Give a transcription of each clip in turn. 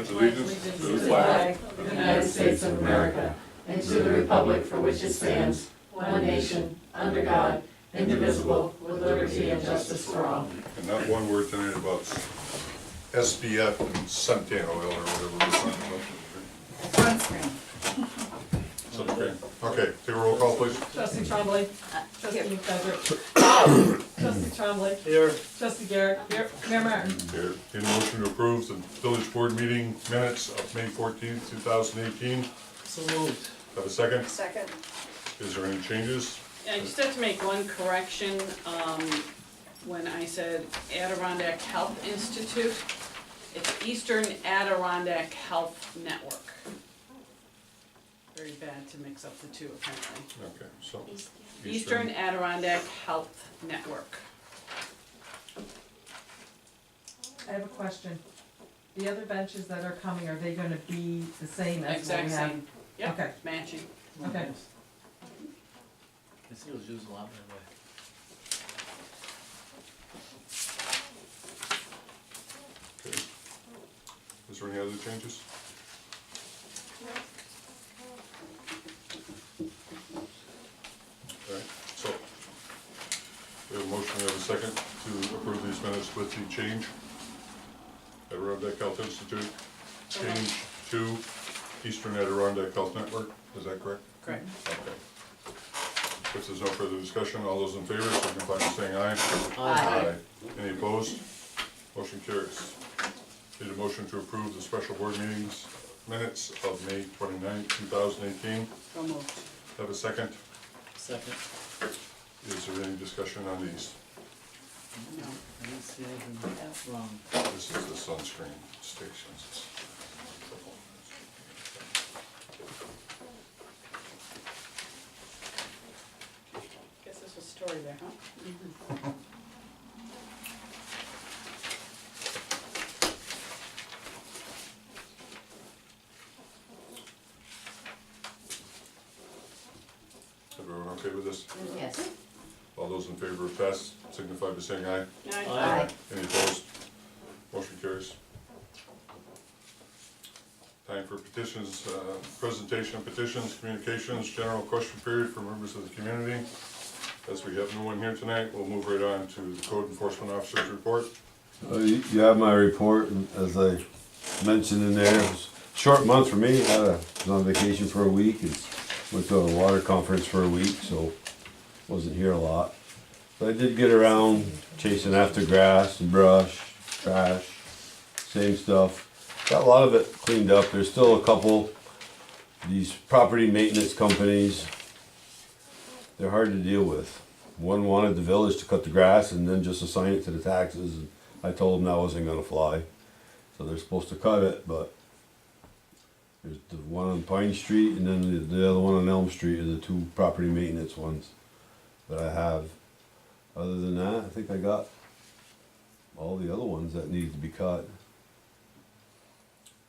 pledge allegiance to the flag of the United States of America and to the republic for which it stands, one nation, under God, indivisible, with liberty and justice for all. And not one word tonight about SBF and suntan oil or whatever we're talking about. Sunscreen. Sunscreen. Okay, take a roll call, please. Trustee Trombley. Trustee McFetrich. Trustee Trombley. Here. Trustee Garrett. Here. Mayor Martin. Here, any motion to approve the village board meeting minutes of May 14th, 2018? So moved. Have a second? Second. Is there any changes? I just have to make one correction, when I said Adirondack Health Institute, it's Eastern Adirondack Health Network. Very bad to mix up the two apparently. Okay, so. Eastern Adirondack Health Network. I have a question. The other benches that are coming, are they gonna be the same as what Exact we have? same. Yep, Okay, matching. okay. I see it was used a lot that way. Okay. Is there any other changes? Alright, so, we have a motion, we have a second to approve these minutes with the change. Adirondack Health Institute, change to Eastern Adirondack Health Network, is that correct? Correct. Okay. If there's no further discussion, all those in favor, signify by saying aye. Aye. Any opposed? Motion carries. Need a motion to approve the special board meetings minutes of May 29th, 2018. So moved. Have a second? Second. Is there any discussion on these? No, I didn't see anything wrong. This is the sunscreen stations. Guess there's a story there, huh? Everyone okay with this? Yes. All those in favor of pass signify by saying aye. Aye. Any opposed? Motion carries. Time for petitions, presentation of petitions, communications, general question period for members of the community. As we have no one here tonight, we'll move right on to the code enforcement officer's report. You have my report, and as I mentioned in there, it was a short month for me. Was on vacation for a week and went to a water conference for a week, so wasn't here a lot. But I did get around chasing after grass and brush, trash, same stuff. Got a lot of it cleaned up. There's still a couple, these property maintenance companies, they're hard to deal with. One wanted the village to cut the grass and then just assign it to the taxes, and I told them that wasn't gonna fly. So they're supposed to cut it, but there's the one on Pine Street and then the other one on Elm Street are the two property maintenance ones that I have. Other than that, I think I got all the other ones that needed to be cut.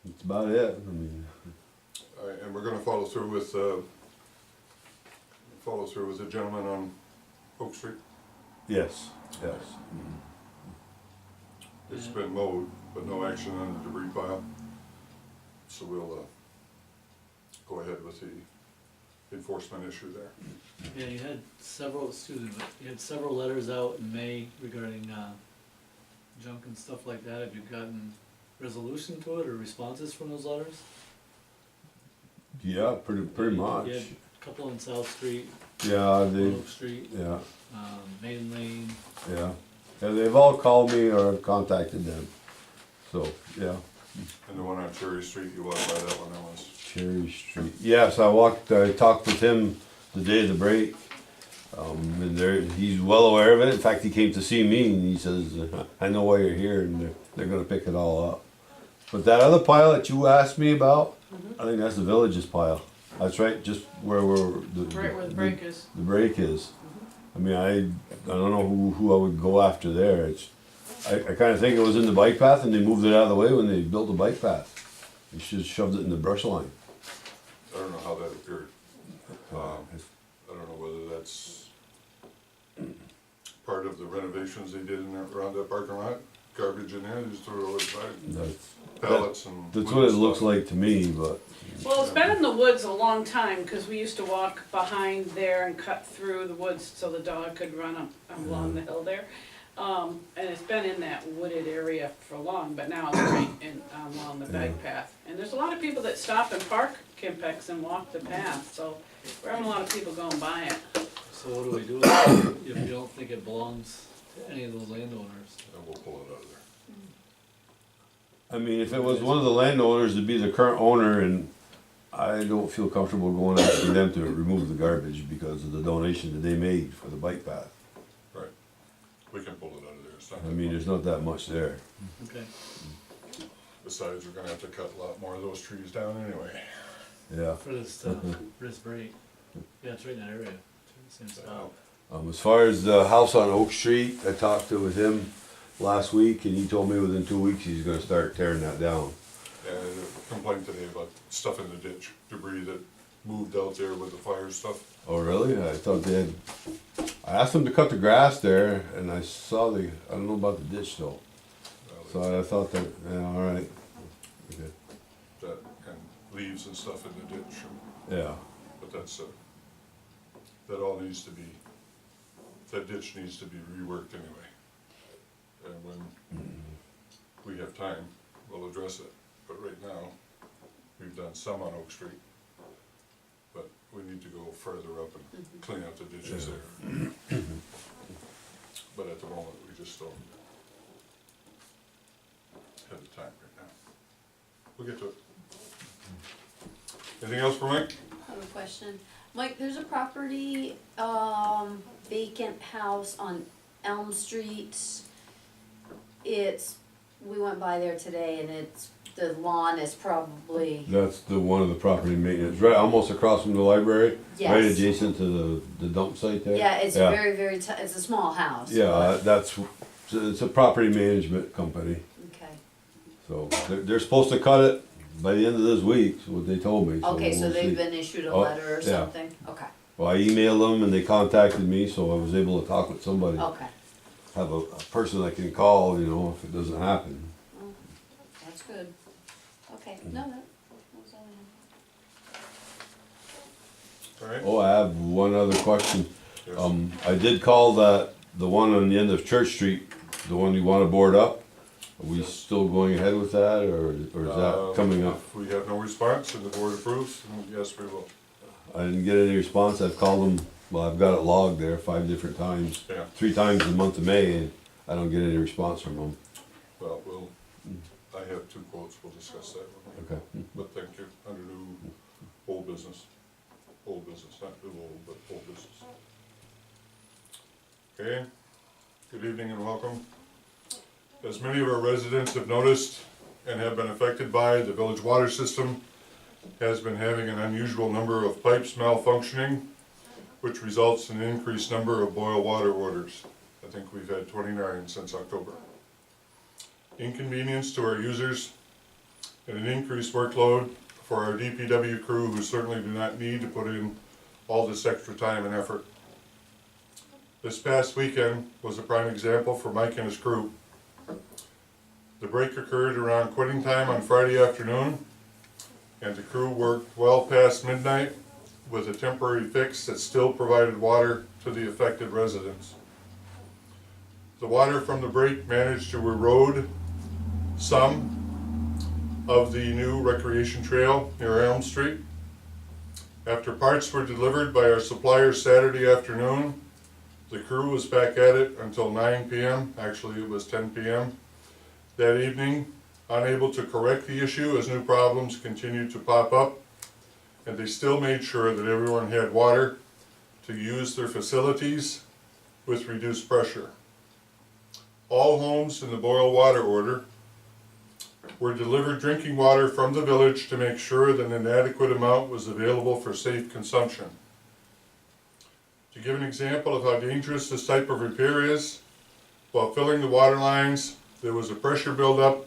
That's about it. I mean, All right, and we're gonna follow through with the gentleman on Oak Street. yes, yes. It's been mowed, but no action on the debris pile. So we'll go ahead with the enforcement issue there. Yeah, you had several, excuse me, but you had several letters out in May regarding, junk and stuff like that. Have you gotten resolution to it or responses from those letters? Yeah, pretty much. You had a couple on South Street, Yeah, on they, Oak Street, yeah, Maiden Lane. yeah. Yeah, they've all called me or I've contacted them. So, yeah. And the one on Cherry Street, you walked by that one, that was. Cherry Street. Yes, I talked with him the day of the break. And he's well aware of it. In fact, he came to see me and he says, I know why you're here, and they're gonna pick it all up. But that other pile that you asked me about, I think that's the village's pile. That's right, just where Right where the break is. the break is. I mean, I don't know who I would go after there. I kinda think it was in the bike path and they moved it out of the way when they built the bike path. They should have shoved it in the brush line. I don't know how that appeared. I don't know whether that's part of the renovations they did in that, around that parking lot. Garbage in there, they just threw it over the side. pallets and. That's what it looks like to me, but, Well, it's been in the woods a long time, cause we used to walk behind there and cut through the woods so the dog could run up along the hill there. And it's been in that wooded area for long, but now it's right in, along the bike path. And there's a lot of people that stop and park Kimpex and walk the path, so we're having a lot of people going by it. So what do we do if you don't think it belongs to any of those landowners? And we'll pull it out of there. I mean, if it was one of the landowners, it'd be the current owner, and I don't feel comfortable going asking them to remove the garbage because of the donation that they made for the bike path. Right. We can pull it out of there. It's not I that mean, much. there's not that much there. Okay. Besides, we're gonna have to cut a lot more of those trees down anyway. Yeah. For this break. Yeah, it's right in that area. It's in the same spot. As far as the house on Oak Street, I talked with him last week, and he told me within 2 weeks he's gonna start tearing that down. And a complaint today about stuff in the ditch, debris that moved out there with the fire stuff. Oh, really? I thought they had, I asked them to cut the grass there, and I saw I don't know about the ditch though. So I thought that, yeah, all right. Okay. That, and leaves and stuff in the ditch, Yeah. but that's, that all needs to be, that ditch needs to be reworked anyway. And when we have time, we'll address it, but right now, we've done some on Oak Street. But we need to go further up and clean out the ditches there. But at the moment, we just don't have the time right now. We'll get to it. Anything else for Mike? I have a question. Mike, there's a property, vacant house on Elm Street. We went by there today and the lawn is probably, That's the one of the property maintenance, right, almost across from the library, right yes. adjacent to the dump site there. Yeah, it's very, very, it's a small house. Yeah, it's a property management company, Okay. so they're supposed to cut it by the end of this week, is what they told me. Okay, so we'll they've see. been issued a Oh, letter or yeah. something? Okay, Well, I emailed them and they contacted me, so I was able to talk with somebody. okay. Have a person I can call, if it doesn't happen. Well, that's good. Okay, no, that was all I had. All right? Oh, I have one other question. Yes. I did call the one on the end of Church Street, the one you wanna board up. Are we still going ahead with that, or is that coming up? If we have no response and the board approves, then yes, we will. I didn't get any response. I've called them, well, I've got it logged there 5 different times. Yeah. 3 times in the month of May, and I don't get any response from them. Well, I have 2 quotes, we'll discuss that one. Okay. But thank you, under new old business, not new old, but old business. Okay, good evening and welcome. As many of our residents have noticed and have been affected by, the village water system has been having an unusual number of pipes malfunctioning, which results in an increased number of boil water orders. I think we've had 29 since October. Inconvenience to our users and an increased workload for our DPW crew, who certainly do not need to put in all this extra time and effort. This past weekend was a prime example for Mike and his crew. The break occurred around quitting time on Friday afternoon, and the crew worked well past midnight with a temporary fix that still provided water to the affected residents. The water from the break managed to erode some of the new recreation trail near Elm Street. After parts were delivered by our suppliers Saturday afternoon, the crew was back at it until 9 p.m. Actually, it was 10 p.m. that evening, unable to correct the issue as new problems continued to pop up, and they still made sure that everyone had water to use their facilities with reduced pressure. All homes in the boil water order were delivered drinking water from the village to make sure that an adequate amount was available for safe consumption. To give an example of how dangerous this type of repair is, while filling the water lines, there was a pressure buildup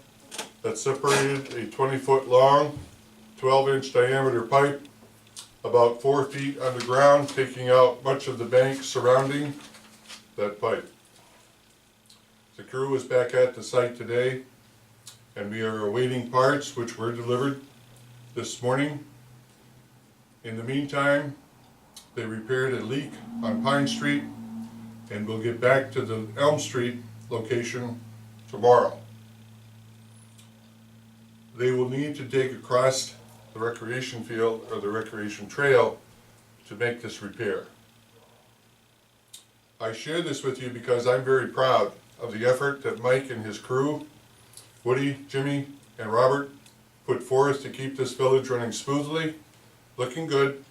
that separated a 20-foot long, 12-inch diameter pipe about 4 feet underground, taking out much of the bank surrounding that pipe. The crew is back at the site today, and we are awaiting parts which were delivered this morning. In the meantime, they repaired a leak on Pine Street and will get back to the Elm Street location tomorrow. They will need to dig across the recreation field or the recreation trail to make this repair. I share this with you because I'm very proud of the effort that Mike and his crew, Woody, Jimmy, and Robert, put forth to keep this village running smoothly, looking good,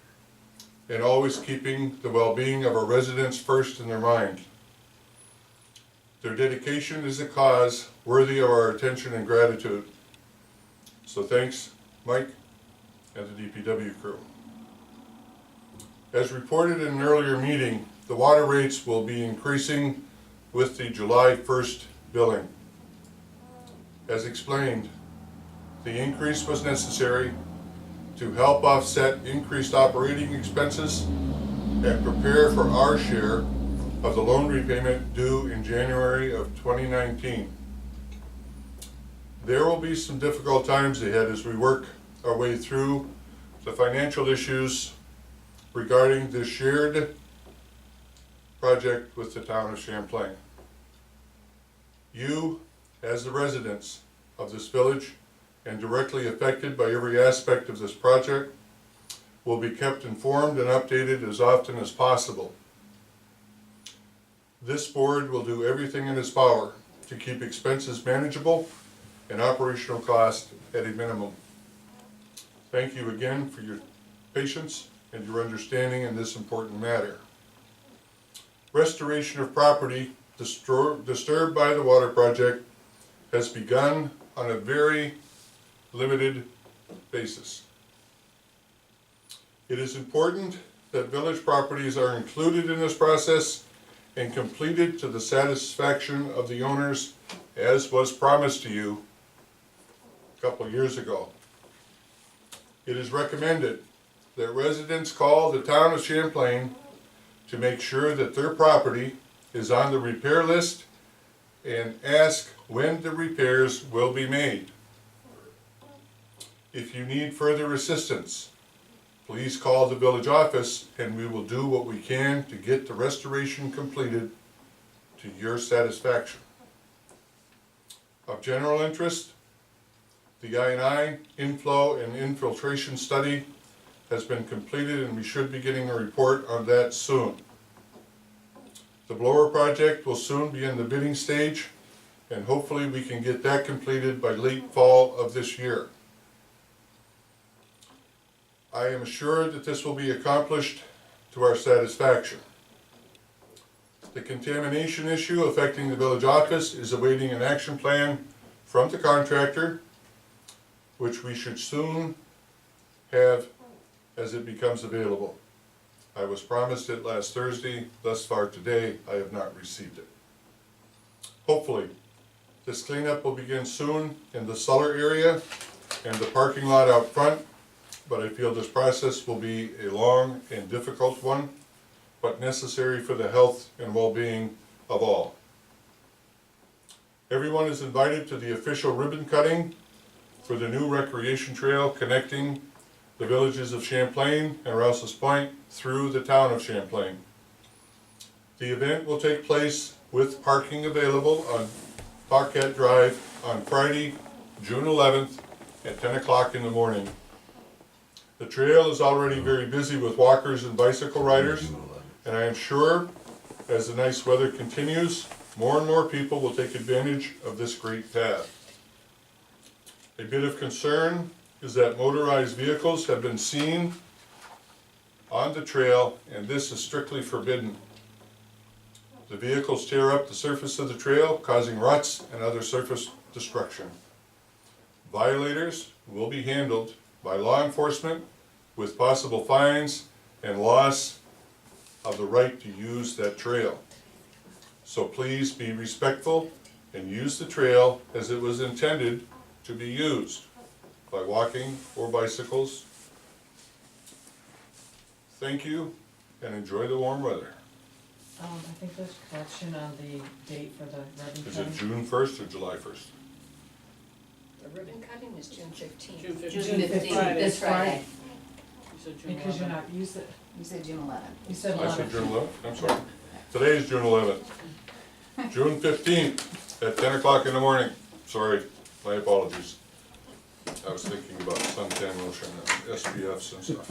and always keeping the well-being of our residents first in their mind. Their dedication is a cause worthy of our attention and gratitude. So thanks, Mike and the DPW crew. As reported in an earlier meeting, the water rates will be increasing with the July 1st billing. As explained, the increase was necessary to help offset increased operating expenses and prepare for our share of the loan repayment due in January of 2019. There will be some difficult times ahead as we work our way through the financial issues regarding this shared project with the town of Champlain. You, as the residents of this village and directly affected by every aspect of this project, will be kept informed and updated as often as possible. This board will do everything in its power to keep expenses manageable and operational costs at a minimum. Thank you again for your patience and your understanding in this important matter. Restoration of property disturbed by the water project has begun on a very limited basis. It is important that village properties are included in this process and completed to the satisfaction of the owners, as was promised to you a couple of years ago. It is recommended that residents call the town of Champlain to make sure that their property is on the repair list and ask when the repairs will be made. If you need further assistance, please call the village office and we will do what we can to get the restoration completed to your satisfaction. Of general interest, the I&I inflow and infiltration study has been completed and we should be getting a report on that soon. The blower project will soon be in the bidding stage and hopefully we can get that completed by late fall of this year. I am assured that this will be accomplished to our satisfaction. The contamination issue affecting the village office is awaiting an action plan from the contractor, which we should soon have as it becomes available. I was promised it last Thursday. Thus far today, I have not received it. Hopefully, this cleanup will begin soon in the cellar area and the parking lot out front, but I feel this process will be a long and difficult one, but necessary for the health and well-being of all. Everyone is invited to the official ribbon cutting for the new recreation trail connecting the villages of Champlain and Rouse's Point through the town of Champlain. The event will take place with parking available on Paquette Drive on Friday, June 11th at 10 o'clock in the morning. The trail is already very busy with walkers and bicycle riders, and I am sure as the nice weather continues, more and more people will take advantage of this great path. A bit of concern is that motorized vehicles have been seen on the trail, and this is strictly forbidden. The vehicles tear up the surface of the trail, causing ruts and other surface destruction. Violators will be handled by law enforcement with possible fines and loss of the right to use that trail. So please be respectful and use the trail as it was intended to be used, by walking or bicycles. Thank you and enjoy the warm weather. I think there's correction on the date for the ribbon Is it cutting. June 1st or July 1st? The ribbon cutting is June 15th. June June 15th. fifteenth, Friday. this Friday. You said June Because you're 11th. not, you said, You said June eleventh. you said I said 11. June 11th, I'm sorry. Today is June 11th. June 15th at 10 o'clock in the morning. Sorry, my apologies. I was thinking about suntan lotion and SPFs and stuff.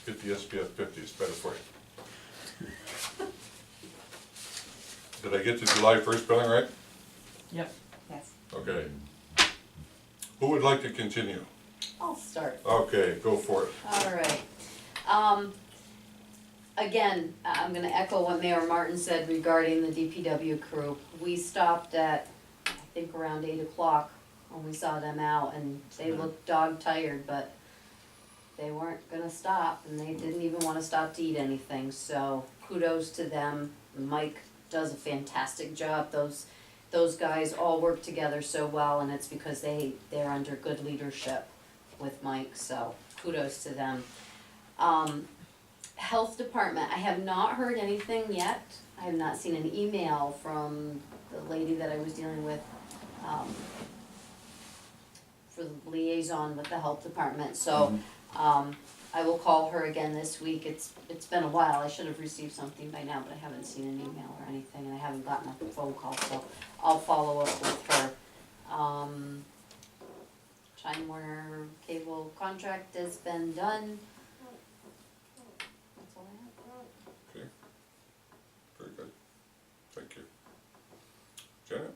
Get the SPF 50, it's better for you. Did I get the July 1st billing right? Yep. Yes. Okay. Who would like to continue? I'll start. Okay, go for it. All right. Again, I'm gonna echo what Mayor Martin said regarding the DPW crew. We stopped at, I think around 8 o'clock when we saw them out, and they looked dog tired, but they weren't gonna stop, and they didn't even wanna stop to eat anything, so kudos to them. Mike does a fantastic job. Those guys all work together so well, and it's because they're under good leadership with Mike, so kudos to them. Health department, I have not heard anything yet. I have not seen an email from the lady that I was dealing with, for the liaison with the health department, so, I will call her again this week. It's been a while. I should have received something by now, but I haven't seen an email or anything, and I haven't gotten a phone call, so I'll follow up with her. Time Warner cable contract has been done. That's all I have. Okay. Very good. Thank you. Janet?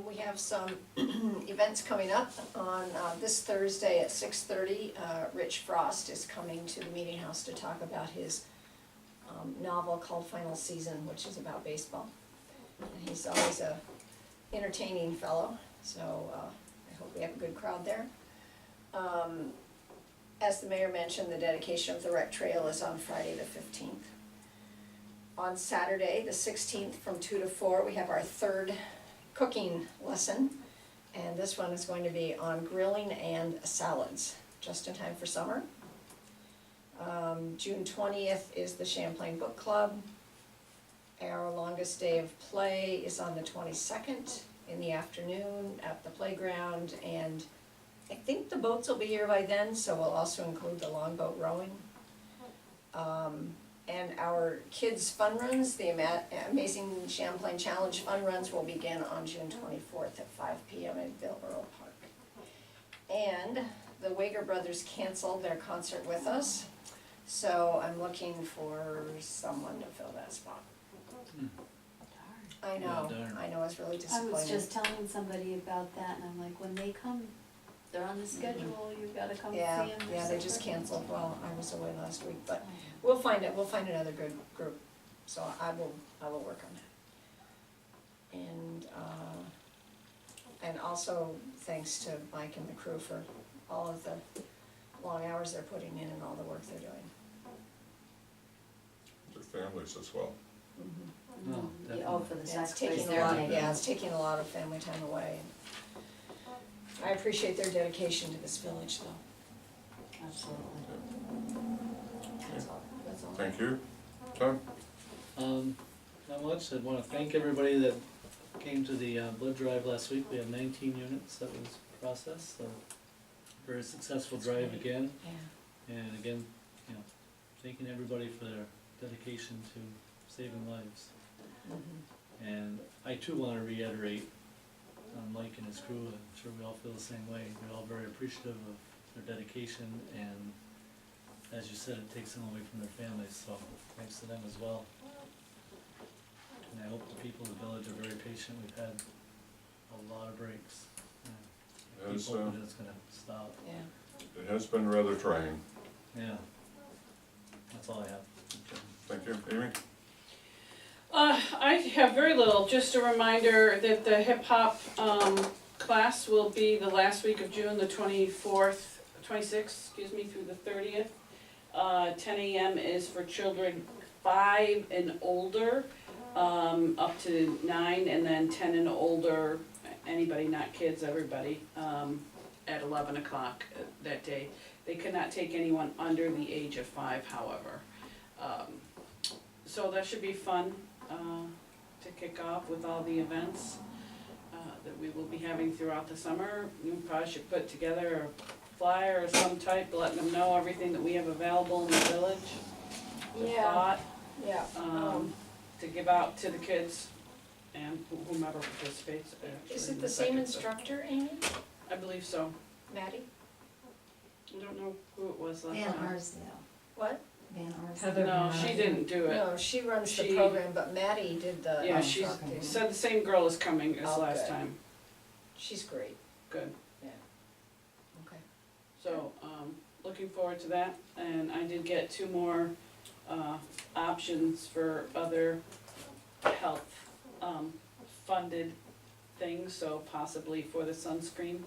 We have some events coming up on this Thursday at 6:30. Rich Frost is coming to the Meeting House to talk about his novel called Final Season, which is about baseball. And he's always a entertaining fellow, so I hope we have a good crowd there. As the mayor mentioned, the dedication of the rec trail is on Friday the 15th. On Saturday, the 16th, from 2 to 4, we have our third cooking lesson, and this one is going to be on grilling and salads, just in time for summer. June 20th is the Champlain Book Club. Our longest day of play is on the 22nd in the afternoon at the playground, and I think the boats will be here by then, so we'll also include the longboat rowing. And our kids' fun runs, the Amazing Champlain Challenge fun runs will begin on June 24th at 5 p.m. in Bill Earl Park. And the Wager Brothers canceled their concert with us, so I'm looking for someone to fill that spot. I know, Yeah, darn. I know, it's really I disappointing. was just telling somebody about that, and I'm like, when they come, they're on the schedule, you've gotta come see them. Yeah, they just canceled while I was away last week, but we'll find another good group, so I will work on that. And also thanks to Mike and the crew for all of the long hours they're putting in and all the work they're doing. Their families as well. Mm-hmm. No, Oh, for the Yeah, it's sacrifice taking a they're lot, making. yeah, it's taking a lot of family time away. I appreciate their dedication to this village though. Absolutely. That's all. Thank you. Tom? Not much. I wanna thank everybody that came to the blood drive last week. We had 19 units that was processed, so very successful drive again. Yeah. And again, thanking everybody for their dedication to saving lives. Mhm. And I too wanna reiterate, Mike and his crew, I'm sure we all feel the same way. We're all very appreciative of their dedication, and as you said, it takes them away from their families, so thanks to them as well. And I hope the people of the village are very patient. We've had a lot of breaks. Yes, Keep hoping it's gonna stop. Yeah. It has been rather trying. Yeah. That's all I have. Thank you. Amy? I have very little, just a reminder that the hip hop class will be the last week of June, the 26th, through the 30th. 10 a.m. is for children 5 and older, up to 9, and then 10 and older, anybody, not kids, everybody, at 11 o'clock that day. They cannot take anyone under the age of 5, however. So that should be fun, to kick off with all the events that we will be having throughout the summer. We probably should put together a flyer of some type, letting them know everything that we have available in the village. The Yeah. thought, Yeah, to give out to the kids and whomever participates. is actually, it in the same second, instructor, Amy? I believe so. Maddie? I don't know who it was last Van time. Arsdale, What? Van Arsdale. Heather. No, she didn't do it. No, she runs the She- program, but Maddie did the Yeah, she instructing. said the same girl is coming as Oh, last good. time. She's great, Good. okay. So, looking forward to that, and I did get 2 more, options for other health, funded things, so possibly for the sunscreen,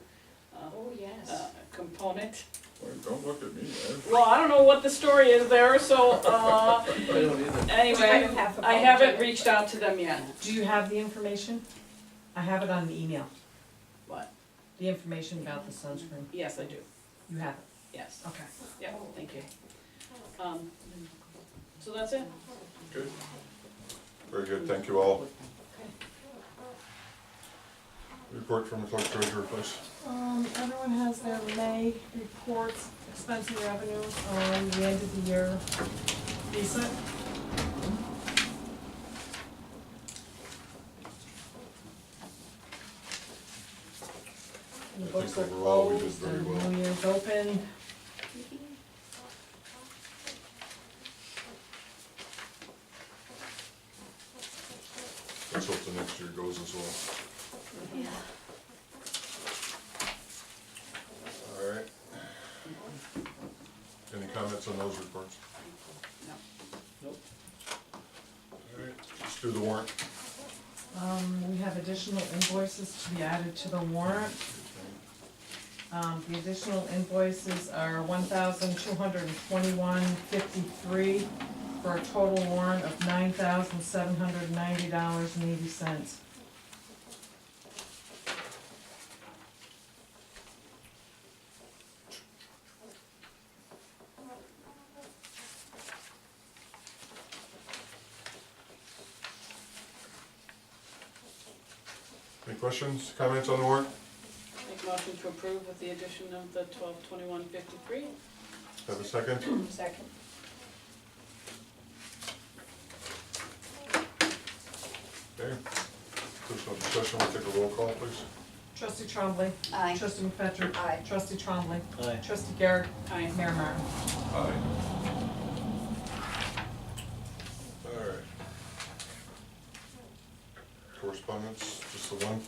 Oh, yes. component. Well, don't look at me, man. Well, I don't know what the story is there, so, I don't either. anyway, I haven't reached out to them yet. Do you have the information? I have it on the email, What? the information about the sunscreen. Yes, I do, You have it, yes, okay. yeah, thank you. So that's it. Good. Very good, thank you all. Report from the clerk treasurer, please. Everyone has their May reports, expense and revenue, the end of the year, decent. The I books think are overall we did closed, very and well. New Year's open. Let's hope the next year goes as well. Yeah. All right. Any comments on those reports? No. Nope. All right, let's do the warrant. We have additional invoices to be added to the warrant. The additional invoices are $1,221.53 for a total warrant of $9,790.80. Any questions, comments on the warrant? Make motion to approve with the addition of the 1221.53. Have a second? Second. Okay. There's no discussion, we'll take a roll call, please. Trustee Trombley. Aye. Trustee McFetrich. Aye. Trustee Trombley. Aye. Trustee Garrett. Aye. Mayor Martin. Aye. All right. Correspondence, just the one?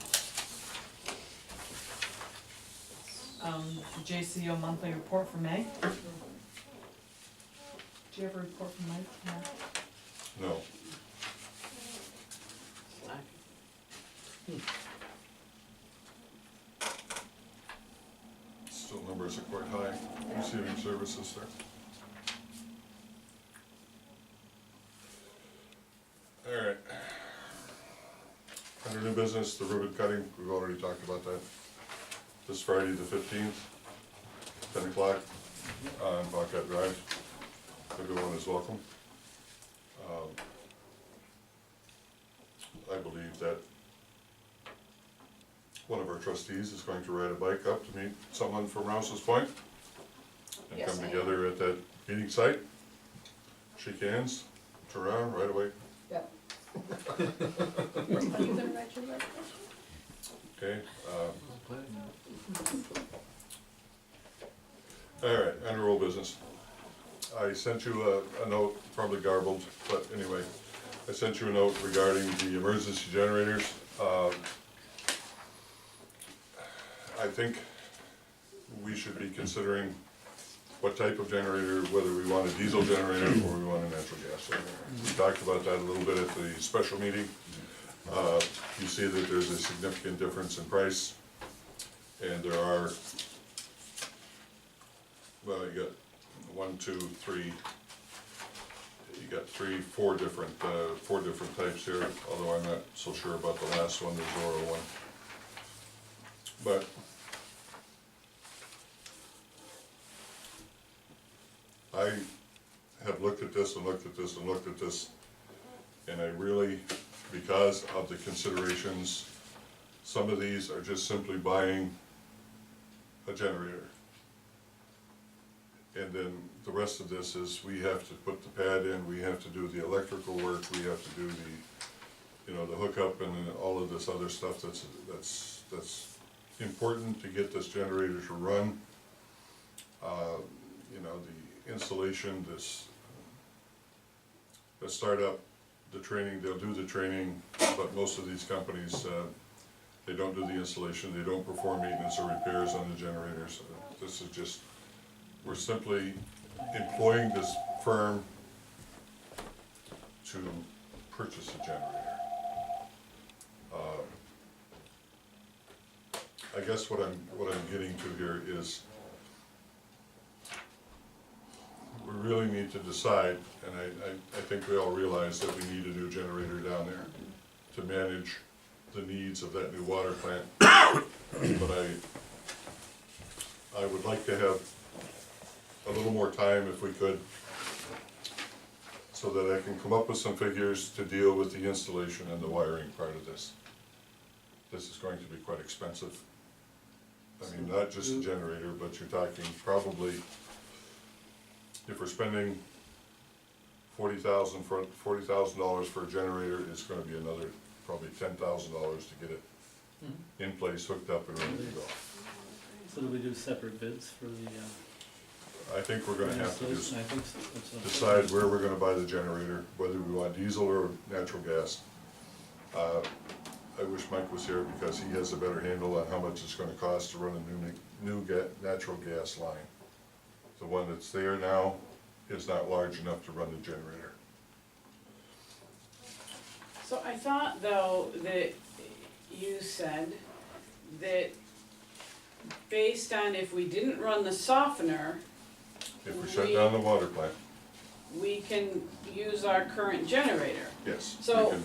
The JCO monthly report for May. Do you have a report from Mike? No. No. Still numbers are quite high, receiving services there. All right. Under new business, the ribbon cutting, we've already talked about that. This Friday the 15th, 10 o'clock on Buckeye Drive. Everyone is welcome. I believe that one of our trustees is going to ride a bike up to meet someone from Rouse's Point and Yes, come I am. together at that meeting site, shake hands, turn around, ride away. Yep. Are you gonna write your letter? Okay, all right, under old business. I sent you a note, probably garbled, but anyway, I sent you a note regarding the emergency generators. I think we should be considering what type of generator, whether we want a diesel generator or we want a natural gas generator. We talked about that a little bit at the special meeting. You see that there's a significant difference in price, and there are, well, you got 1, 2, 3, you got 4 different types here, although I'm not so sure about the last one, the Zorro one. But I have looked at this and looked at this and looked at this, and I really because of the considerations. Some of these are just simply buying a generator. And then the rest of this is, we have to put the pad in, we have to do the electrical work, we have to do the, the hookup and then all of this other stuff that's important to get this generator to run. The installation, the startup, the training, they'll do the training, but most of these companies, they don't do the installation, they don't perform maintenance or repairs on the generators. This is just, we're simply employing this firm to purchase a generator. I guess what I'm getting to here is, we really need to decide, and I think we all realize that we need a new generator down there to manage the needs of that new water plant. But I would like to have a little more time if we could, so that I can come up with some figures to deal with the installation and the wiring part of this. This is going to be quite expensive. I mean, not just a generator, but you're talking probably, if we're spending $40,000 for a generator, it's gonna be another probably $10,000 to get it in place, hooked up and ready to go. So do we do separate bids for the, I think we're gonna have to installation? I think so. That's what I'm decide thinking. where we're gonna buy the generator, whether we want diesel or natural gas. I wish Mike was here because he has a better handle on how much it's gonna cost to run a new natural gas line. The one that's there now is not large enough to run the generator. So I thought though that you said that based on if we didn't run the softener, If we shut down the water plant, we can use our current generator. yes, we So, can,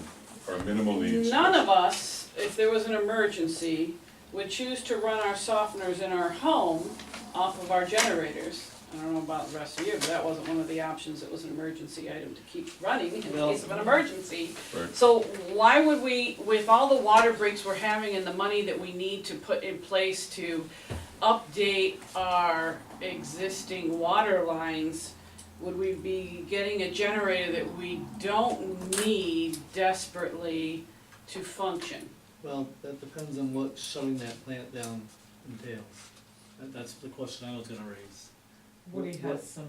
our minimal needs. None of us, if there was an emergency, would choose to run our softeners in our home off of our generators. I don't know about the rest of you, but that wasn't one of the options, it was an emergency item to keep running in Well- case of an emergency. Right. So why would we, with all the water breaks we're having and the money that we need to put in place to update our existing water lines, would we be getting a generator that we don't need desperately to function? Well, that depends on what shutting that plant down entails. That's the question I was gonna raise. Woody What- has some,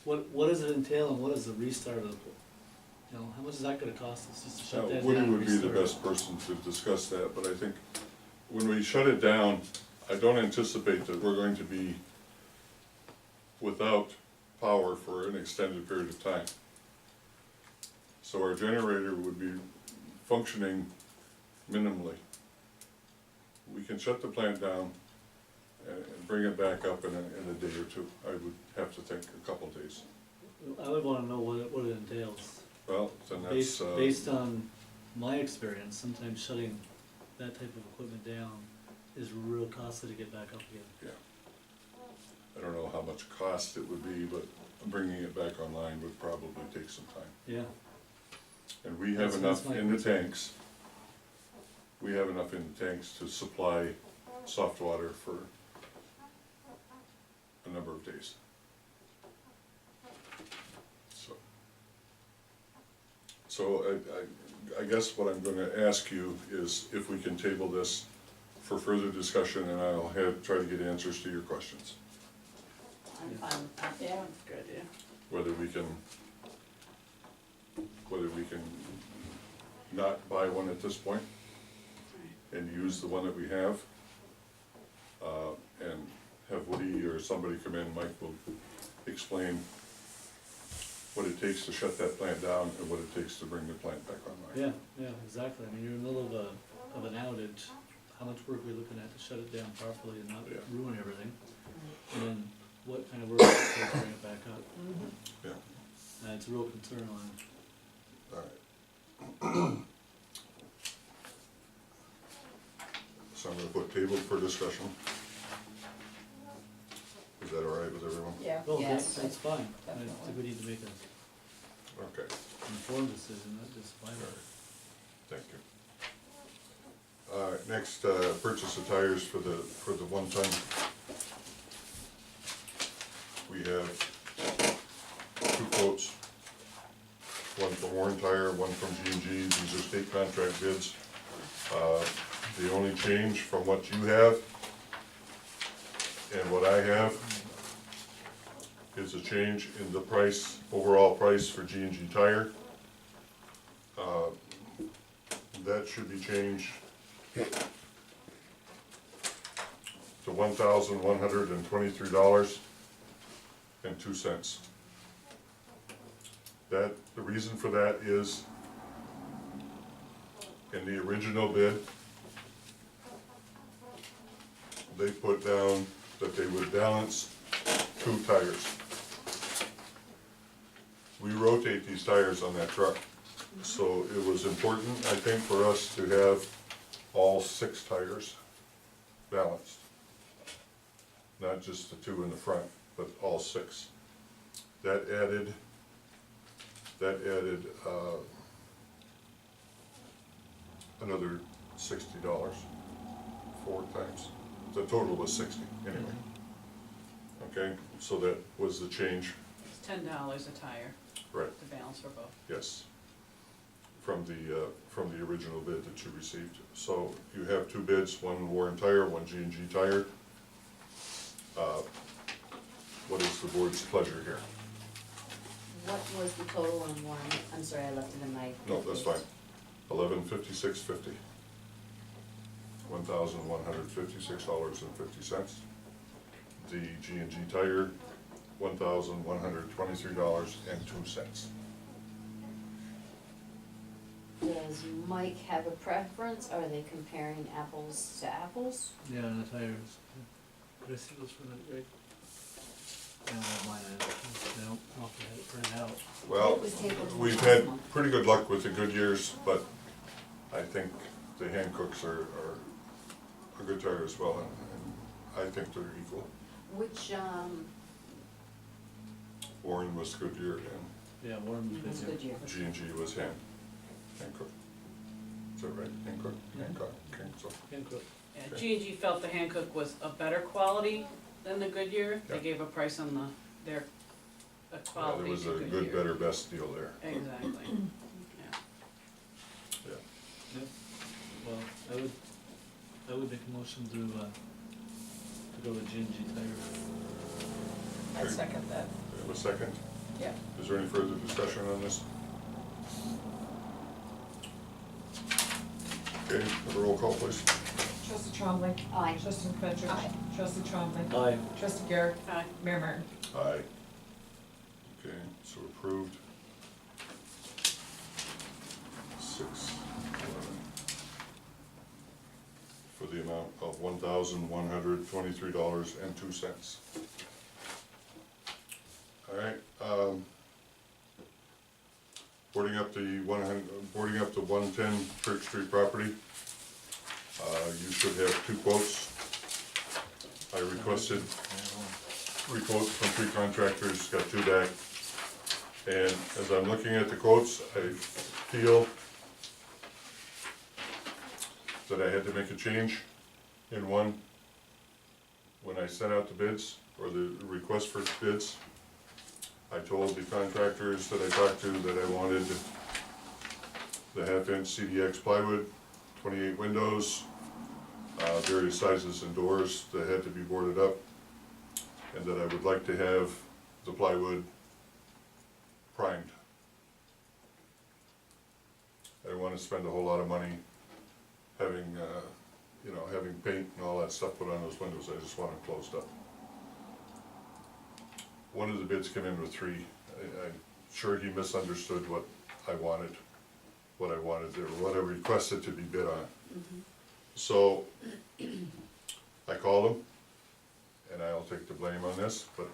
What does it entail and what is the restart of the, how much is that gonna cost us just to shut that down? Woody and would be the restart it? best person to discuss that, but I think when we shut it down, I don't anticipate that we're going to be without power for an extended period of time. So our generator would be functioning minimally. We can shut the plant down and bring it back up in a day or two. I would have to think a couple days. I would wanna know what it entails. Well, then that's, Based on my experience, sometimes shutting that type of equipment down is real costly to get back up again. yeah. I don't know how much cost it would be, but bringing it back online would probably take some time. Yeah, And we have That's enough my in the concern. tanks. We have enough in the tanks to supply soft water for a number of days. So I guess what I'm gonna ask you is if we can table this for further discussion, and I'll try to get answers to your questions. I'm fine with that. Yeah, good, yeah. Whether we can not buy one at this point and use the one that we have. And have Woody or somebody come in, Mike will explain what it takes to shut that plant down and what it takes to bring the plant back online. yeah, exactly. I mean, you're in the middle of an outage, how much work are we looking at to shut it down properly and not Yeah. ruin everything? And then what kind of work it takes to bring it back up? Yeah, And it's a real concern on all right. So I'm gonna put table for discussion. Is that all right with everyone? Yeah. Well, Yes. that's fine. I Definitely. think we need to make an Okay. informed decision, not just final. Thank you. Next, purchase of tires for the 1 ton. We have 2 quotes. One from Warren Tire, one from G&G. These are state contract bids. The only change from what you have and what I have is a change in the price, overall price for G&G Tire. That should be changed to $1,123.02. The reason for that is, in the original bid, they put down that they would balance 2 tires. We rotate these tires on that truck, so it was important, I think, for us to have all 6 tires balanced. Not just the 2 in the front, but all 6. That added another $60, 4 times. The total was 60, anyway. Okay, so that was the change, It's $10 a tire right, to balance for both. yes, from the original bid that you received. So you have 2 bids, one Warren Tire, one G&G Tire. What is the board's pleasure here? What was the total on one? I'm sorry, I left it in my. No, that's fine. $1,156.50. $1,156.50. The G&G Tire, $1,123.02. Does Mike have a preference? Are they comparing apples to apples? Yeah, and the tires. Could I see those for that, right? I don't have mine, I don't know if I had it printed out. Well, It was tabled we've last had month. pretty good luck with the Goodyears, but I think the Hancooks are a good tire as well, and I think they're equal. Which, Warren was Goodyear and Yeah, Warren was was good. Goodyear? G&G was Hancock. Is that right? Hancock? Hancock, okay, so, Hancock. Yeah, Okay. G&G felt the Hankook was a better quality than the Goodyear. They Yeah. gave a price on their yeah, quality there was to a Goodyear. good, better, best deal there. Exactly, yeah. Yeah. Yep. Well, I would make a motion to go with G&G Tire. I second that. Do you have a second? Yeah. Is there any further discussion on this? Okay, have a roll call, please. Trustee Trombley. Aye. Trustee McFetrich. Aye. Trustee Trombley. Aye. Trustee Garrett. Aye. Mayor Martin. Aye. Okay, so approved. 611. For the amount of $1,123.02. All right, boarding up the 110 Church Street property. You should have 2 quotes. I requested quotes from 3 contractors, got 2 back. And as I'm looking at the quotes, I feel that I had to make a change in one. When I sent out the bids, or the request for bids, I told the contractors that I talked to that I wanted the 1/2-inch CDX plywood, 28 windows, various sizes and doors that had to be boarded up, and that I would like to have the plywood primed. I don't want to spend a whole lot of money having, having paint and all that stuff put on those windows. I just want them closed up. One of the bids came in with 3. I'm sure he misunderstood what I wanted there, what I requested to be bid on. So, I called him, and I'll take the blame on this, but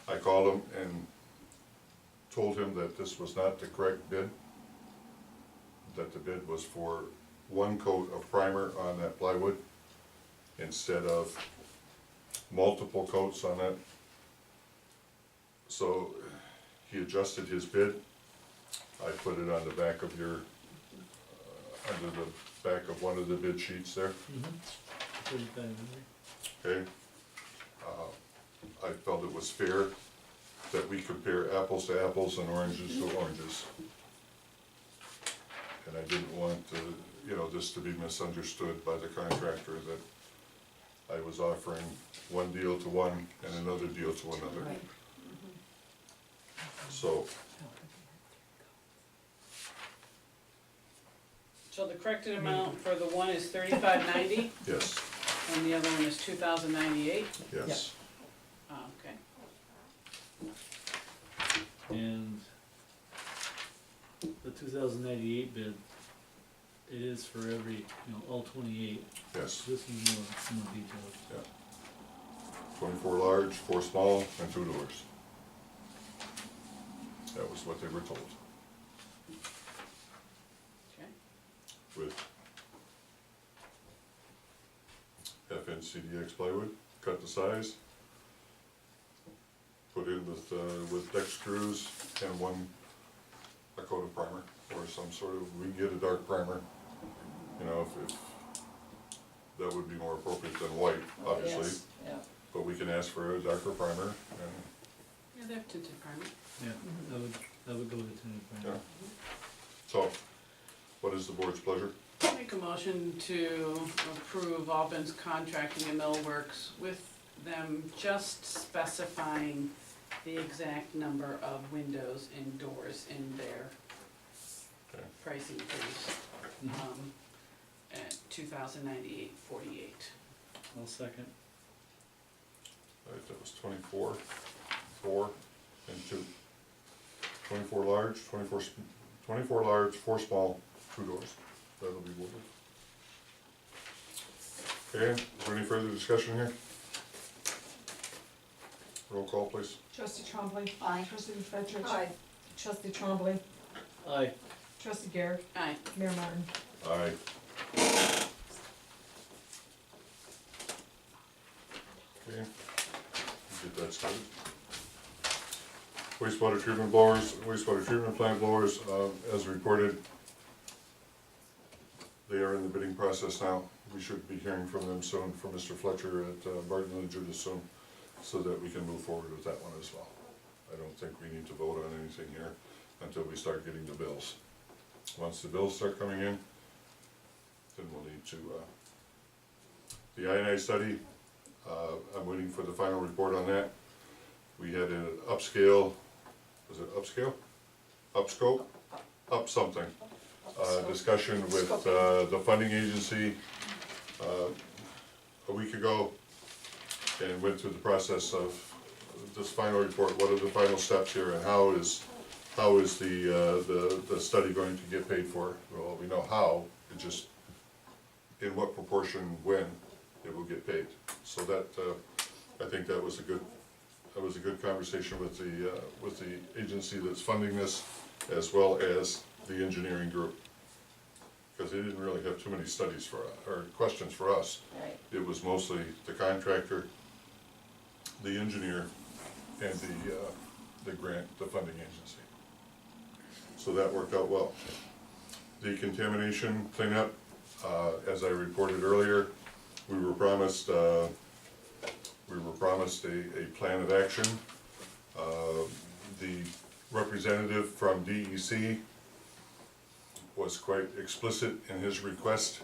I called him and told him that this was not the correct bid, that the bid was for 1 coat of primer on that plywood instead of multiple coats on that. So he adjusted his bid. I put it on the back of your under the back of one of the bid sheets there, okay? I felt it was fair that we compare apples to apples and oranges to oranges. And I didn't want to, this to be misunderstood by the contractor that I was offering one deal to one and another deal to another. Right. So, So the corrected amount for the one is $35.90, yes, and the other one is $2,098? yes. Okay. And the 2098 bid, it is for every, all 28. Yes, This is more detailed. 24 large, 4 small, and 2 doors. That was what they were told, Okay. with FNCDX plywood, cut the size, put in with deck screws and a coat of primer, or some sort of, we can get a dark primer, if that would be more appropriate than white, obviously. Yes, yeah. But we can ask for a darker primer, and, Yeah, they have tinted primer. Yeah, that would go to tinted yeah. primer. So, what is the board's pleasure? Make a motion to approve Albin's Contracting and Millworks with them just specifying the exact number of windows and doors in their Okay. price increase, at $2,098.48. I'll second. All right, that was 24, 4, and 2. 24 large, 24 large, 4 small, 2 doors. That'll be wooded. Okay, is there any further discussion here? Roll call, please. Trustee Champlain. Aye. Trustee Frederick. Aye. Trustee Trombley. Aye. Trustee Garrett. Aye. Mayor Martin. Aye. Okay, get that started. Wastewater treatment blowers, wastewater treatment plant blowers, as reported, they are in the bidding process now. We should be hearing from them soon, from Mr. Fletcher at Barton and Judas soon, so that we can move forward with that one as well. I don't think we need to vote on anything here until we start getting the bills. Once the bills start coming in, then we'll need to, the INI study, I'm waiting for the final report on that. We had an upscale, was it upscale? Upscope? Up something. Discussion with the funding agency a week ago, and went through the process of this final report, what are the final steps here, and how is the study going to get paid for? Well, we know how, it just, in what proportion, when it will get paid. So that, I think that was a good conversation with the agency that's funding this, as well as the engineering group. Because they didn't really have too many studies or questions for us. Right. It was mostly the contractor, the engineer, and the grant, the funding agency. So that worked out well. The contamination cleanup, as I reported earlier, we were promised a plan of action. The representative from DEC was quite explicit in his request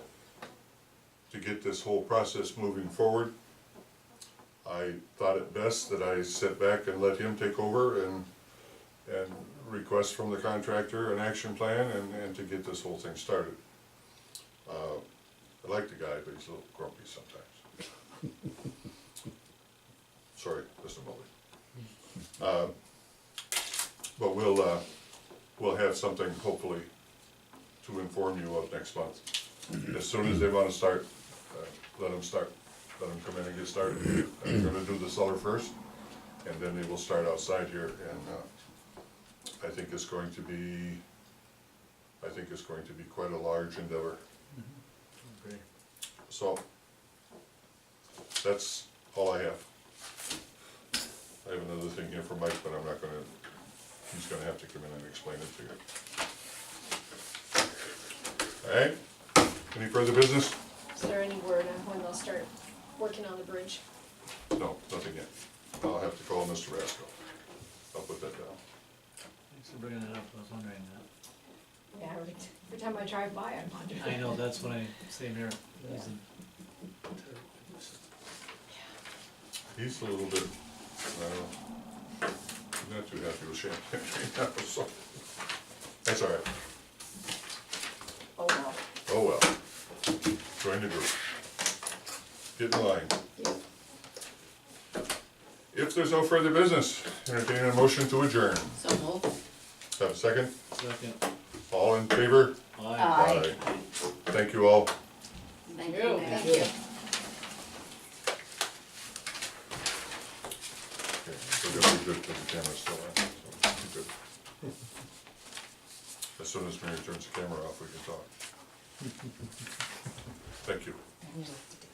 to get this whole process moving forward. I thought it best that I sit back and let him take over and request from the contractor an action plan and to get this whole thing started. I like the guy, but he's a little grumpy sometimes. Sorry, Mr. Mully. But we'll have something hopefully to inform you of next month. As soon as they wanna start, let them start. Let them come in and get started. I'm gonna do the cellar first, and then they will start outside here, and I think it's going to be quite a large endeavor. Okay. So, that's all I have. I have another thing here for Mike, but I'm not gonna, he's gonna have to come in and explain it to you. Alright, any further business? Is there any word on when they'll start working on the bridge? No, nothing yet. I'll have to call Mr. Rasco. I'll put that down. Thanks for bringing that up, I was wondering that. Yeah, every time I drive by, I'm wondering. I know, that's when I, same here, it was He's a little bit, not too happy with Champlain right now, so. That's all right. Oh, well. Oh, well. Join the group. Get in line. Yeah. If there's no further business, entertain a motion to adjourn. So moved. Have a second? second. All in favor? Aye. Thank you all. Thank You. you, Mayor. Thank you. Okay, we're gonna be good because the camera's still on, so be good. As soon as Mary turns the camera off, we can talk. Thank you. I usually have to